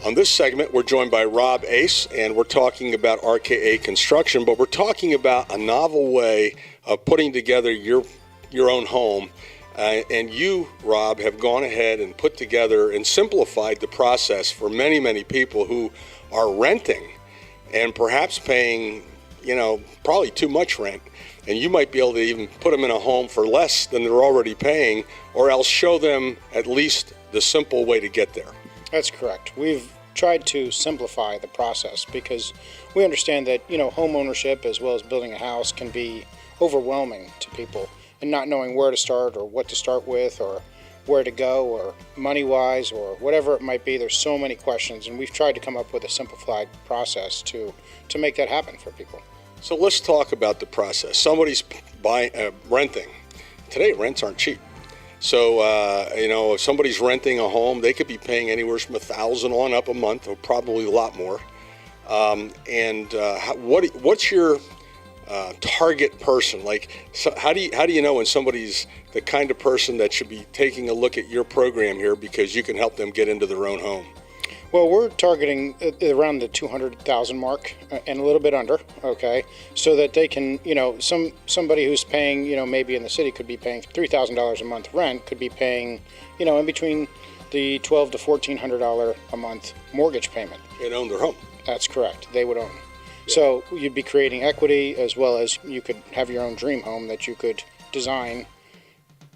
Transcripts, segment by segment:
On this segment, we're joined by Rob Ace, and we're talking about RKA Construction, but we're talking about a novel way of putting together your own home. And you, Rob, have gone ahead and put together and simplified the process for many, many people who are renting and perhaps paying, probably too much rent. And you might be able to even put them in a home for less than they're already paying, or else show them at least the simple way to get there. That's correct. We've tried to simplify the process because we understand that, home ownership as well as building a house can be overwhelming to people, and not knowing where to start or what to start with or where to go or money-wise or whatever it might be. There's so many questions, and we've tried to come up with a simplified process to make that happen for people. So let's talk about the process. Somebody's renting. Today, rents aren't cheap. So, if somebody's renting a home, they could be paying anywhere from $1,000 on up a month, or probably a lot more. What's your target person? How do you know when somebody's the kind of person that should be taking a look at your program here because you can help them get into their own home? Well, we're targeting around the 200,000 mark and a little bit under, okay, so that they can, somebody who's paying, maybe in the city could be paying $3,000 a month rent, could be paying, in between the $1,200 to $1,400 a month mortgage payment. They'd own their home. That's correct. They would own. Yeah. So you'd be creating equity, as well as you could have your own dream home that you could design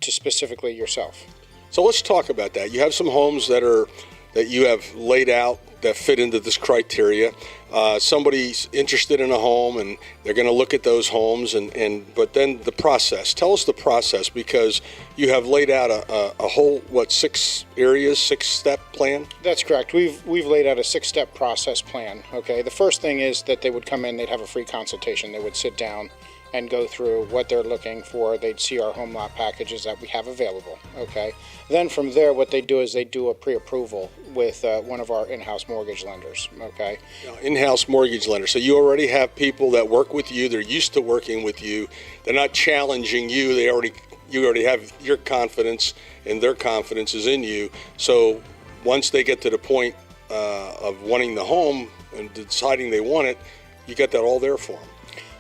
to specifically yourself. So let's talk about that. You have some homes that you have laid out that fit into this criteria. Somebody's interested in a home and they're going to look at those homes, but then the process. Tell us the process, because you have laid out a whole, 6-step plan? That's correct. We've laid out a 6-step process plan. Okay. The first thing is that they would come in, they'd have a free consultation. They would sit down and go through what they're looking for. They'd see our home lot packages that we have available. Okay. Then from there, what they do is they do a pre-approval with one of our in-house mortgage lenders. Okay. In-house mortgage lender. So you already have people that work with you. They're used to working with you. They're not challenging you. You already have your confidence, and their confidence is in you. So once they get to the point of wanting the home and deciding they want it, you got that all there for them.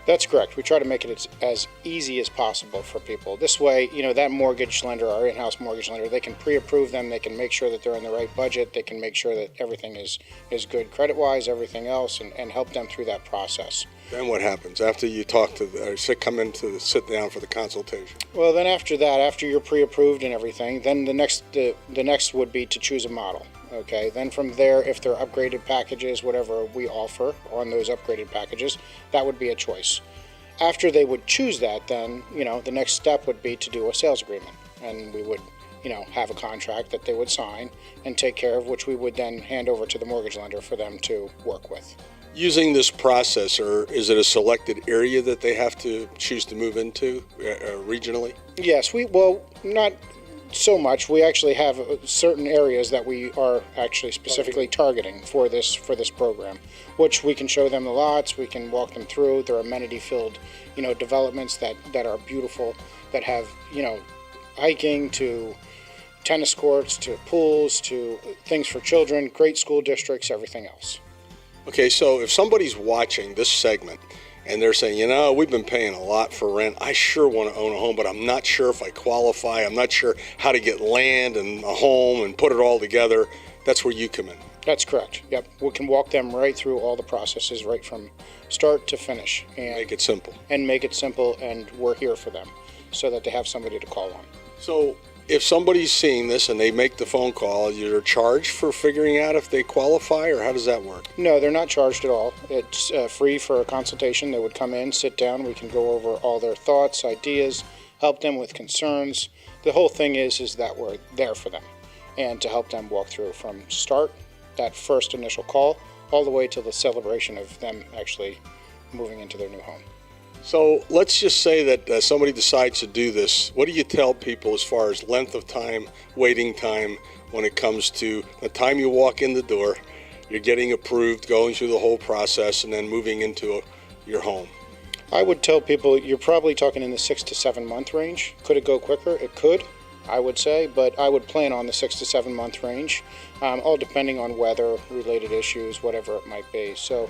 That's correct. We try to make it as easy as possible for people. This way, that mortgage lender, our in-house mortgage lender, they can pre-approve them. They can make sure that they're in the right budget. They can make sure that everything is good credit-wise, everything else, and help them through that process. Then what happens after you talk to sit down for the consultation? Well, then after that, after you're pre-approved and everything, then the next would be to choose a model. Okay, then from there, if they're upgraded packages, whatever we offer on those upgraded packages, that would be a choice. After they would choose that, then, the next step would be to do a sales agreement. And we would, have a contract that they would sign and take care of, which we would then hand over to the mortgage lender for them to work with. Using this process, or is it a selected area that they have to choose to move into regionally? Yes, not so much. We actually have certain areas that we are actually specifically targeting for this program, which we can show them the lots, we can walk them through. They're amenity-filled, developments that are beautiful, that have, hiking to tennis courts, to pools, to things for children, great school districts, everything else. Okay, so if somebody's watching this segment and they're saying, we've been paying a lot for rent. I sure want to own a home, but I'm not sure if I qualify. I'm not sure how to get land and a home and put it all together. That's where you come in. That's correct. Yep. We can walk them right through all the processes, right from start to finish. And make it simple. And we're here for them so that they have somebody to call on. So if somebody's seeing this and they make the phone call, you're charged for figuring out if they qualify, or how does that work? No, they're not charged at all. It's free for a consultation. They would come in, sit down. We can go over all their thoughts, ideas, help them with concerns. The whole thing is that we're there for them and to help them walk through from start, that first initial call, all the way to the celebration of them actually moving into their new home. So let's just say that somebody decides to do this. What do you tell people as far as length of time, waiting time, when it comes to the time you walk in the door, you're getting approved, going through the whole process, and then moving into your home? I would tell people you're probably talking in the 6 to 7 month range. Could it go quicker? It could, I would say, but I would plan on the 6 to 7 month range. all depending on weather-related issues, whatever it might be. So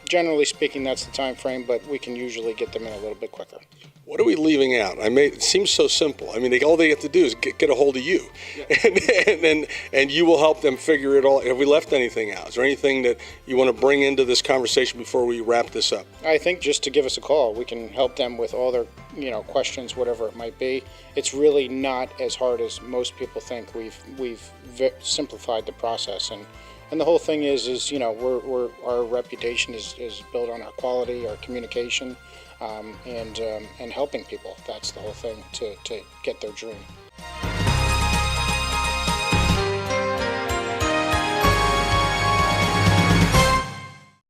generally speaking, that's the time frame, but we can usually get them in a little bit quicker. What are we leaving out? It seems so simple. I mean, all they have to do is get a hold of you, and you will help them figure it all. Have we left anything out? Is there anything that you want to bring into this conversation before we wrap this up? I think just to give us a call, we can help them with all their questions, whatever it might be. It's really not as hard as most people think. We've simplified the process, and the whole thing is our reputation is built on our quality, our communication. And helping people. That's the whole thing to get their dream.